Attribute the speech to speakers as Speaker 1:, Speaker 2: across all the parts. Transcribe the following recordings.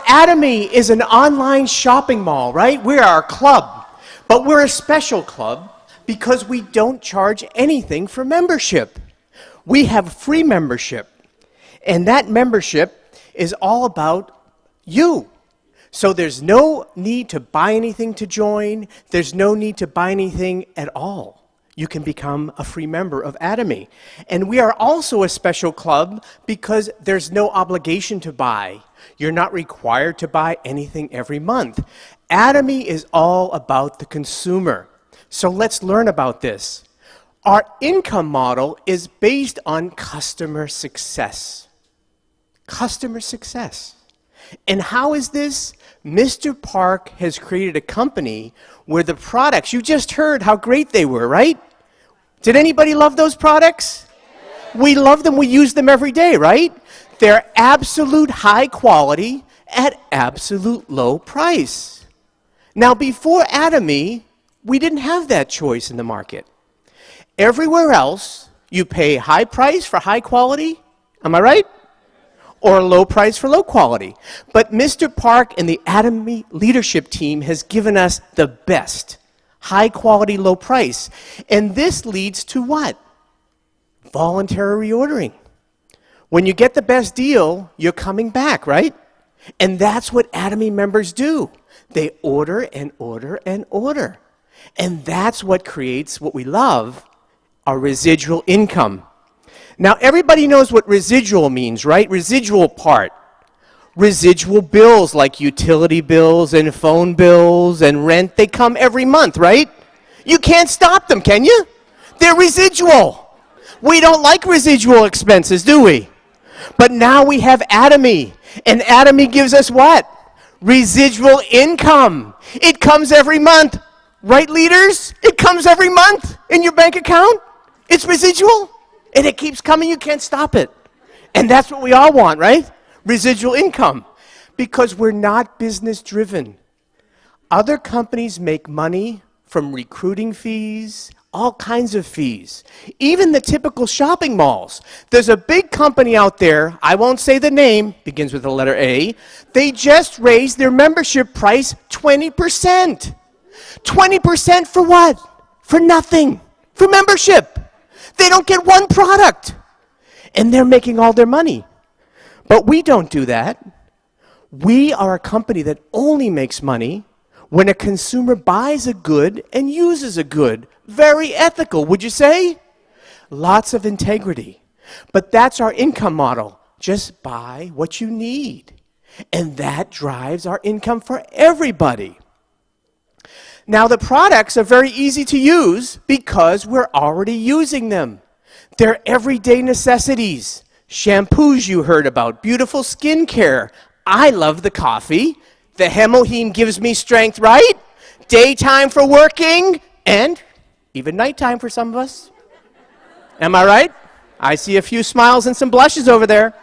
Speaker 1: Atomy is an online shopping mall, right? We are a club, but we're a special club because we don't charge anything for membership. We have free membership, and that membership is all about you. So there's no need to buy anything to join. There's no need to buy anything at all. You can become a free member of Atomy. And we are also a special club because there's no obligation to buy. You're not required to buy anything every month. Atomy is all about the consumer. So let's learn about this. Our income model is based on customer success. Customer success. And how is this? Mr. Park has created a company where the products, you just heard how great they were, right? Did anybody love those products? We love them, we use them every day, right? They're absolute high quality at absolute low price. Now, before Atomy, we didn't have that choice in the market. Everywhere else, you pay high price for high quality, am I right? Or low price for low quality. But Mr. Park and the Atomy leadership team has given us the best. High quality, low price. And this leads to what? Voluntary reordering. When you get the best deal, you're coming back, right? And that's what Atomy members do. They order and order and order. And that's what creates what we love, our residual income. Now, everybody knows what residual means, right? Residual part. Residual bills like utility bills and phone bills and rent, they come every month, right? You can't stop them, can you? They're residual. We don't like residual expenses, do we? But now we have Atomy, and Atomy gives us what? Residual income. It comes every month. Right, leaders? It comes every month in your bank account. It's residual, and it keeps coming. You can't stop it. And that's what we all want, right? Residual income, because we're not business driven. Other companies make money from recruiting fees, all kinds of fees, even the typical shopping malls. There's a big company out there, I won't say the name, begins with the letter A. They just raised their membership price 20%. 20% for what? For nothing. For membership. They don't get one product. And they're making all their money. But we don't do that. We are a company that only makes money when a consumer buys a good and uses a good. Very ethical, would you say? Lots of integrity. But that's our income model. Just buy what you need. And that drives our income for everybody. Now, the products are very easy to use because we're already using them. They're everyday necessities. Shampoos you heard about, beautiful skincare. I love the coffee. The Hemoheme gives me strength, right? Daytime for working, and even nighttime for some of us. Am I right? I see a few smiles and some blushes over there.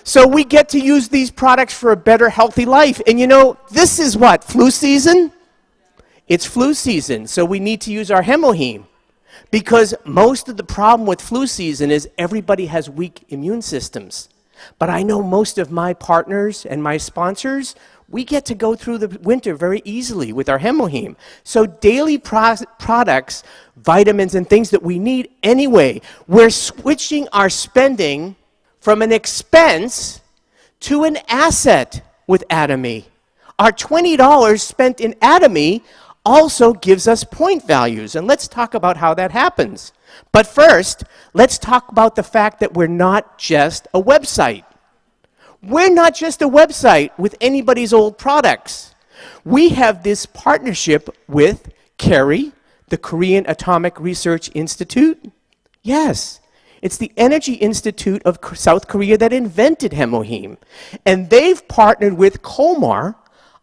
Speaker 1: So we get to use these products for a better, healthy life. And you know, this is what? Flu season? It's flu season, so we need to use our Hemoheme. Because most of the problem with flu season is everybody has weak immune systems. But I know most of my partners and my sponsors, we get to go through the winter very easily with our Hemoheme. So daily products, vitamins and things that we need anyway, we're switching our spending from an expense to an asset with Atomy. Our $20 spent in Atomy also gives us point values, and let's talk about how that happens. But first, let's talk about the fact that we're not just a website. We're not just a website with anybody's old products. We have this partnership with KERI, the Korean Atomic Research Institute. Yes, it's the Energy Institute of South Korea that invented Hemoheme. And they've partnered with Kolmar,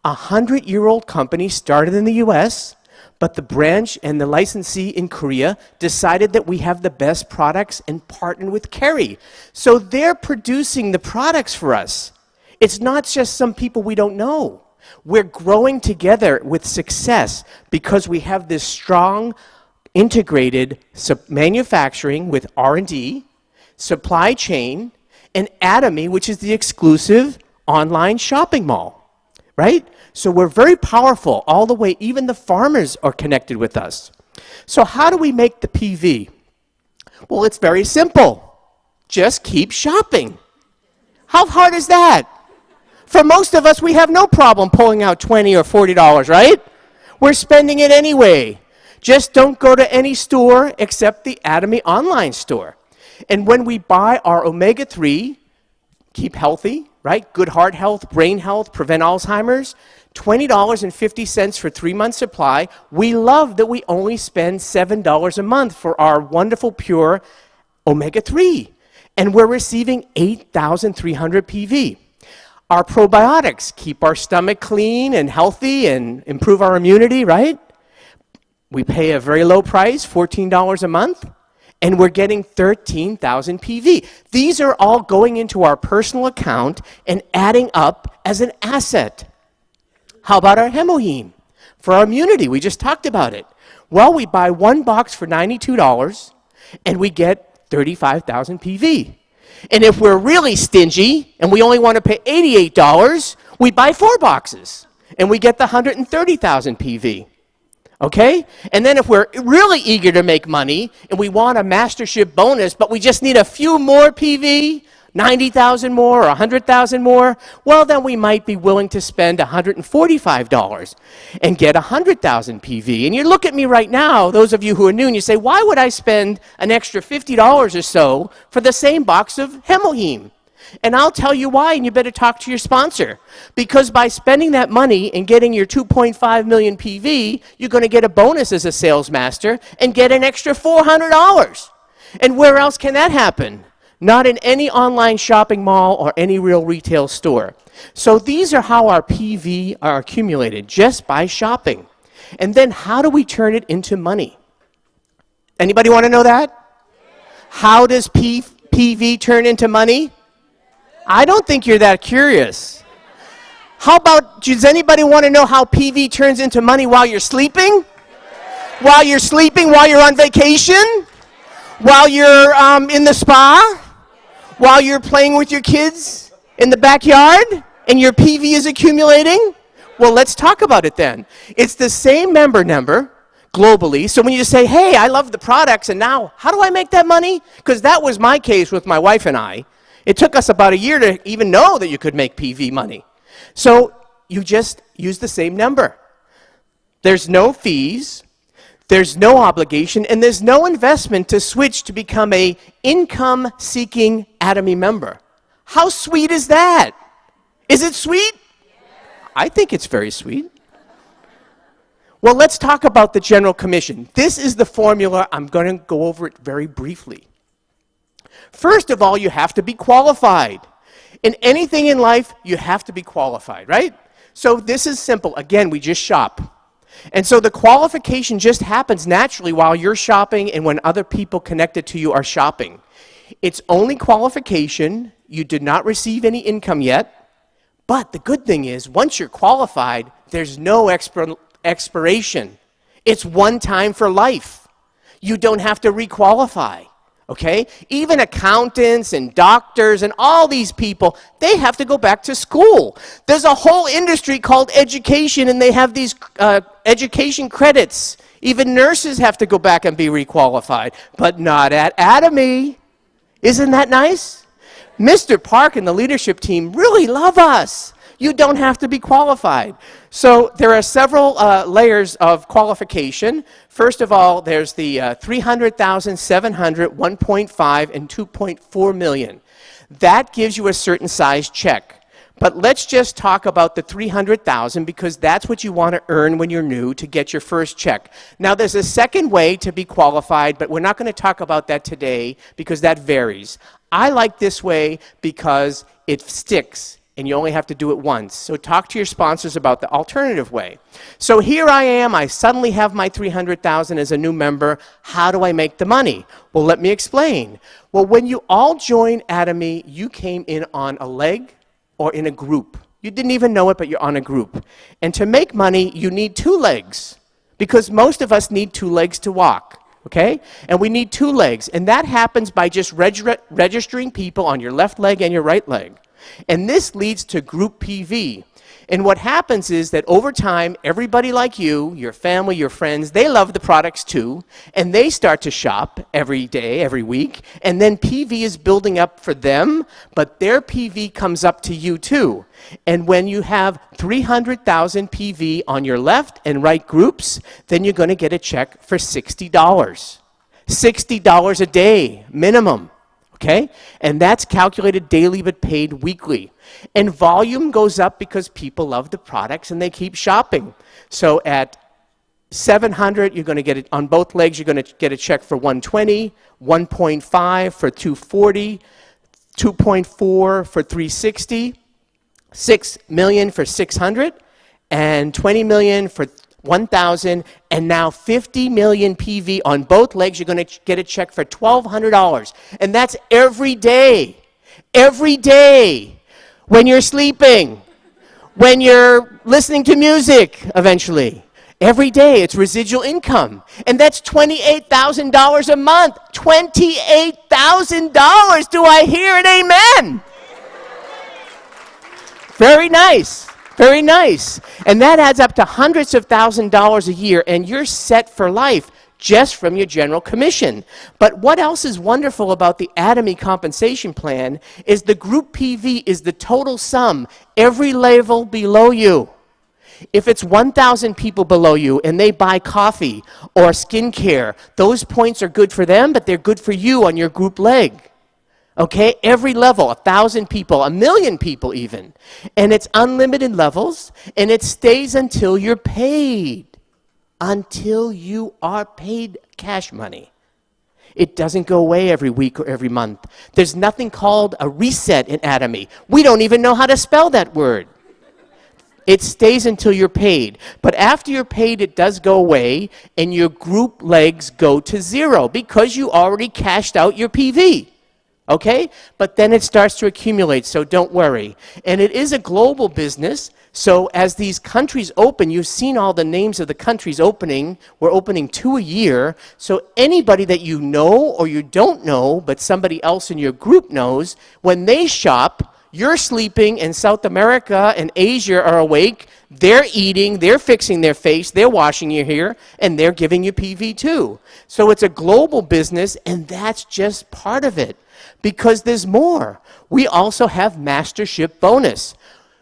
Speaker 1: a 100-year-old company started in the US, but the branch and the licensee in Korea decided that we have the best products and partnered with KERI. So they're producing the products for us. It's not just some people we don't know. We're growing together with success because we have this strong, integrated manufacturing with R&D, supply chain, and Atomy, which is the exclusive online shopping mall. right? So we're very powerful all the way. Even the farmers are connected with us. So how do we make the PV? Well, it's very simple. Just keep shopping. How hard is that? For most of us, we have no problem pulling out $20 or $40, right? We're spending it anyway. Just don't go to any store except the Atomy online store. And when we buy our omega-3, keep healthy, right? Good heart health, brain health, prevent Alzheimer's, $20.50 for 3 months supply. We love that we only spend $7 a month for our wonderful pure omega-3. And we're receiving 8,300 PV. Our probiotics keep our stomach clean and healthy and improve our immunity, right? We pay a very low price, $14 a month, and we're getting 13,000 PV. These are all going into our personal account and adding up as an asset. How about our hemoheme? For our immunity, we just talked about it. Well, we buy one box for $92, and we get 35,000 PV. And if we're really stingy, and we only want to pay $88, we buy 4 boxes, and we get the 130,000 PV. Okay? And then if we're really eager to make money, and we want a mastership bonus, but we just need a few more PV, 90,000 more or 100,000 more, well, then we might be willing to spend $145 and get 100,000 PV. And you look at me right now, those of you who are new, and you say, why would I spend an extra $50 or so for the same box of hemoheme? And I'll tell you why, and you better talk to your sponsor. Because by spending that money and getting your 2.5 million PV, you're going to get a bonus as a sales master and get an extra $400. And where else can that happen? Not in any online shopping mall or any real retail store. So these are how our PV are accumulated, just by shopping. And then how do we turn it into money? Anybody want to know that? How does PV turn into money? I don't think you're that curious. How about, does anybody want to know how PV turns into money while you're sleeping? While you're sleeping, while you're on vacation? While you're in the spa? While you're playing with your kids in the backyard and your PV is accumulating? Well, let's talk about it then. It's the same member number globally. So when you just say, hey, I love the products, and now how do I make that money? Because that was my case with my wife and I. It took us about a year to even know that you could make PV money. So you just use the same number. There's no fees. There's no obligation, and there's no investment to switch to become a income-seeking Atomy member. How sweet is that? Is it sweet? I think it's very sweet. Well, let's talk about the general commission. This is the formula. I'm going to go over it very briefly. First of all, you have to be qualified. In anything in life, you have to be qualified, right? So this is simple. Again, we just shop. And so the qualification just happens naturally while you're shopping and when other people connected to you are shopping. It's only qualification. You did not receive any income yet. But the good thing is, once you're qualified, there's no expiration. It's one time for life. You don't have to requalify. Okay? Even accountants and doctors and all these people, they have to go back to school. There's a whole industry called education, and they have these education credits. Even nurses have to go back and be requalified, but not at Atomy. Isn't that nice? Mr. Park and the leadership team really love us. You don't have to be qualified. So there are several layers of qualification. First of all, there's the 300,000, 700, 1.5, and 2.4 million. That gives you a certain size check. But let's just talk about the 300,000 because that's what you want to earn when you're new to get your first check. Now, there's a second way to be qualified, but we're not going to talk about that today because that varies. I like this way because it sticks. And you only have to do it once. So talk to your sponsors about the alternative way. So here I am. I suddenly have my 300,000 as a new member. How do I make the money? Well, let me explain. Well, when you all joined Atomy, you came in on a leg or in a group. You didn't even know it, but you're on a group. And to make money, you need 2 legs because most of us need 2 legs to walk. Okay? And we need 2 legs. And that happens by just registering people on your left leg and your right leg. And this leads to group PV. And what happens is that over time, everybody like you, your family, your friends, they love the products too, and they start to shop every day, every week, and then PV is building up for them, but their PV comes up to you too. And when you have 300,000 PV on your left and right groups, then you're going to get a check for $60. $60 a day, minimum. Okay? And that's calculated daily but paid weekly. And volume goes up because people love the products and they keep shopping. So at 700, you're going to get it on both legs, you're going to get a check for 120, 1.5 for 240, 2.4 for 360, 6 million for 600, and 20 million for 1,000, and now 50 million PV on both legs. You're going to get a check for $1,200. And that's every day. Every day. When you're sleeping. When you're listening to music, eventually. Every day. It's residual income. And that's $28,000 a month. $28,000. Do I hear an amen? Very nice. Very nice. And that adds up to hundreds of $1,000s a year, and you're set for life just from your general commission. But what else is wonderful about the Atomy compensation plan is the group PV is the total sum, every level below you. If it's 1,000 people below you and they buy coffee or skincare, those points are good for them, but they're good for you on your group leg. Okay, every level, 1,000 people, 1,000,000 people even. And it's unlimited levels, and it stays until you're paid. Until you are paid cash money. It doesn't go away every week or every month. There's nothing called a reset in Atomy. We don't even know how to spell that word. It stays until you're paid. But after you're paid, it does go away, and your group legs go to zero because you already cashed out your PV. Okay? But then it starts to accumulate, so don't worry. And it is a global business, so as these countries open, you've seen all the names of the countries opening. We're opening 2 a year, so anybody that you know or you don't know, but somebody else in your group knows, when they shop, you're sleeping, and South America and Asia are awake, they're eating, they're fixing their face, they're washing your hair, and they're giving you PV too. So it's a global business, and that's just part of it. Because there's more. We also have mastership bonus.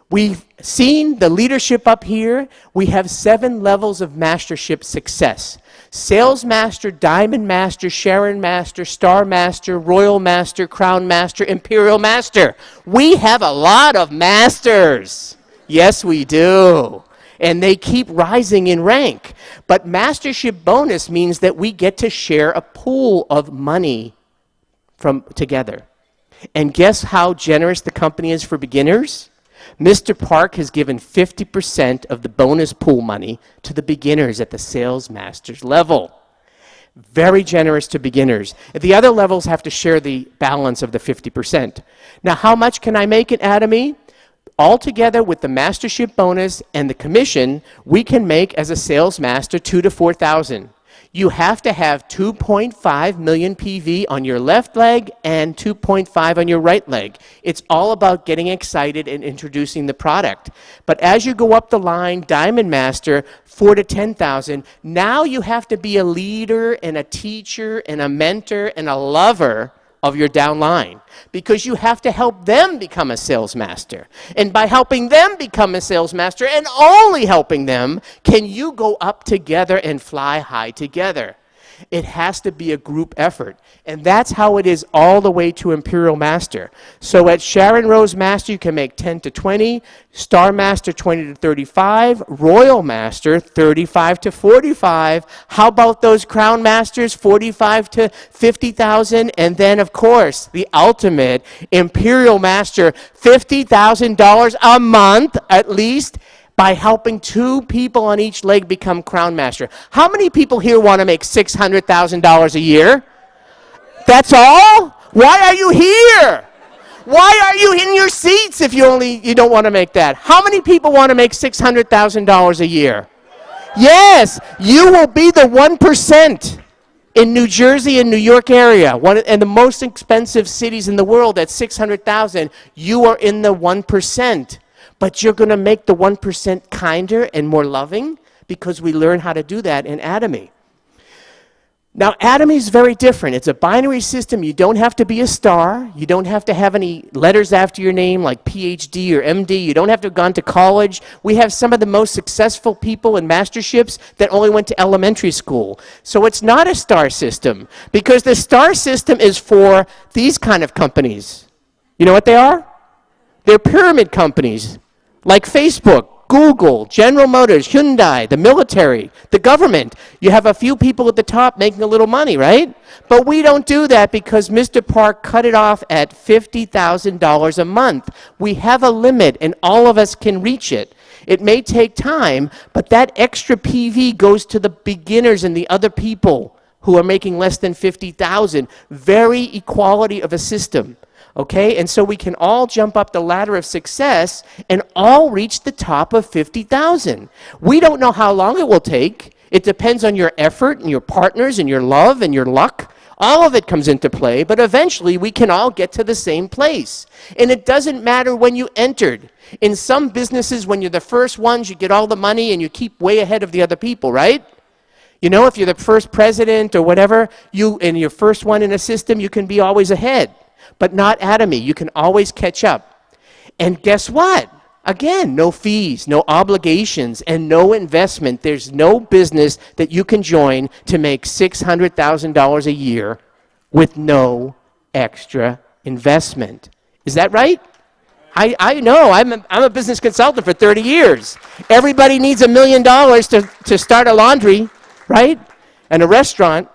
Speaker 1: We've seen the leadership up here. We have 7 levels of mastership success. Sales Master, Diamond Master, Sharon Master, Star Master, Royal Master, Crown Master, Imperial Master. We have a lot of masters. Yes, we do. And they keep rising in rank. But mastership bonus means that we get to share a pool of money from together. And guess how generous the company is for beginners? Mr. Park has given 50% of the bonus pool money to the beginners at the sales master's level. Very generous to beginners. The other levels have to share the balance of the 50%. Now, how much can I make at Atomy? Altogether with the mastership bonus and the commission, we can make as a sales master 2,000 to 4,000. You have to have 2.5 million PV on your left leg and 2.5 on your right leg. It's all about getting excited and introducing the product. But as you go up the line, Diamond Master, 4,000 to 10,000, now you have to be a leader and a teacher and a mentor and a lover of your downline, because you have to help them become a sales master. And by helping them become a sales master, and only helping them, can you go up together and fly high together. It has to be a group effort. And that's how it is all the way to Imperial Master. So at Sharon Rose Master, you can make 10 to 20, Star Master 20 to 35, Royal Master 35 to 45. How about those Crown Masters, 45 to 50,000? And then, of course, the ultimate Imperial Master, $50,000 a month at least, by helping 2 people on each leg become Crown Master. How many people here want to make $600,000 a year? That's all? Why are you here? Why are you in your seats if you don't want to make that? How many people want to make $600,000 a year? Yes, you will be the 1% in New Jersey and New York area, one and the most expensive cities in the world at $600,000. You are in the 1%. but you're going to make the 1% kinder and more loving because we learn how to do that in Atomy. Now, Atomy is very different. It's a binary system. You don't have to be a star. You don't have to have any letters after your name like PhD or MD. You don't have to have gone to college. We have some of the most successful people in masterships that only went to elementary school. So it's not a star system because the star system is for these kind of companies. You know what they are? They're pyramid companies like Facebook, Google, General Motors, Hyundai, the military, the government. You have a few people at the top making a little money, right? But we don't do that because Mr. Park cut it off at $50,000 a month. We have a limit, and all of us can reach it. It may take time, but that extra PV goes to the beginners and the other people who are making less than $50,000. Very equality of a system. Okay, and so we can all jump up the ladder of success and all reach the top of 50,000. We don't know how long it will take. It depends on your effort and your partners and your love and your luck. All of it comes into play, but eventually we can all get to the same place. And it doesn't matter when you entered. In some businesses, when you're the first ones, you get all the money and you keep way ahead of the other people, right? You know, if you're the first president or whatever, and you're first one in a system, you can be always ahead. But not Atomy. You can always catch up. And guess what? Again, no fees, no obligations, and no investment. There's no business that you can join to make $600,000 a year with no extra investment. Is that right? I know. I'm a business consultant for 30 years. Everybody needs $1 million to start a laundry, right? And a restaurant.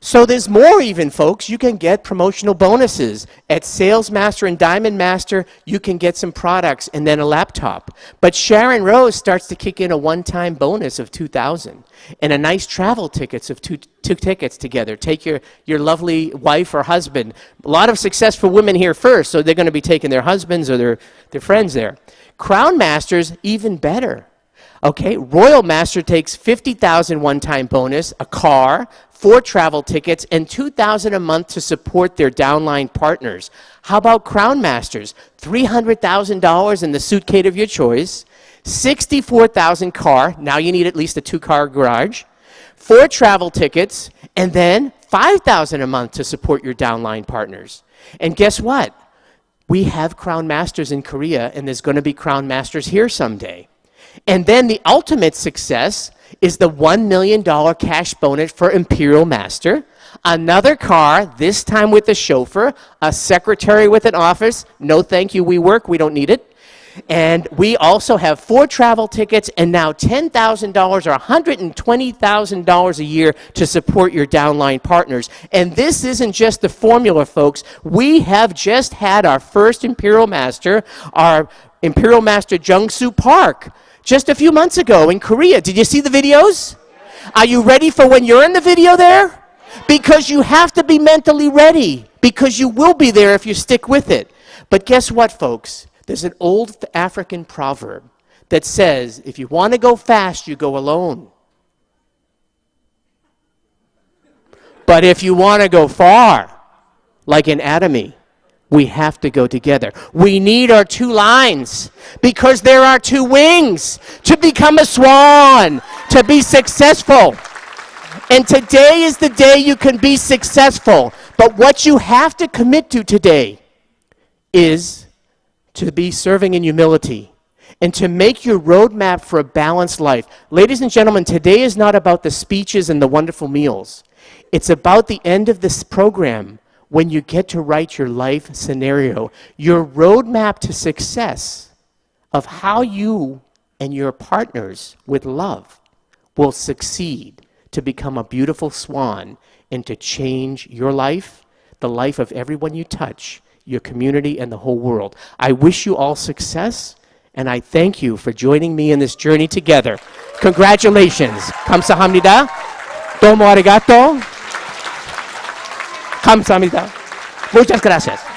Speaker 1: So there's more even, folks. You can get promotional bonuses. At Sales Master and Diamond Master, you can get some products and then a laptop. But Sharon Rose starts to kick in a one-time bonus of $2,000 and a nice travel tickets of two tickets together. Take your lovely wife or husband. A lot of successful women here first, so they're going to be taking their husbands or their friends there. Crown Masters, even better. Okay, Royal Master takes $50,000 one-time bonus, a car, 4 travel tickets, and $2,000 a month to support their downline partners. How about Crown Masters? $300,000 in the suitcase of your choice, $64,000 car, now you need at least a 2-car garage, 4 travel tickets, and then $5,000 a month to support your downline partners. And guess what? We have Crown Masters in Korea, and there's going to be Crown Masters here someday. And then the ultimate success is the $1 million cash bonus for Imperial Master, another car, this time with a chauffeur, a secretary with an office. No, thank you, we work, we don't need it. And we also have 4 travel tickets and now $10,000 or $120,000 a year to support your downline partners. And this isn't just the formula, folks. We have just had our first Imperial Master, our Imperial Master Jungsu Park, just a few months ago in Korea. Did you see the videos? Are you ready for when you're in the video there? Because you have to be mentally ready, because you will be there if you stick with it. But guess what, folks? There's an old African proverb that says, if you want to go fast, you go alone. But if you want to go far, like in Atomy, we have to go together. We need our 2 lines because there are 2 wings to become a swan, to be successful. And today is the day you can be successful. But what you have to commit to today is to be serving in humility and to make your roadmap for a balanced life. Ladies and gentlemen, today is not about the speeches and the wonderful meals. It's about the end of this program, when you get to write your life scenario, your roadmap to success of how you and your partners with love will succeed to become a beautiful swan and to change your life, the life of everyone you touch, your community, and the whole world. I wish you all success, and I thank you for joining me in this journey together. Congratulations. 감사합니다. 도모 arigato. 감사합니다. Muchas gracias.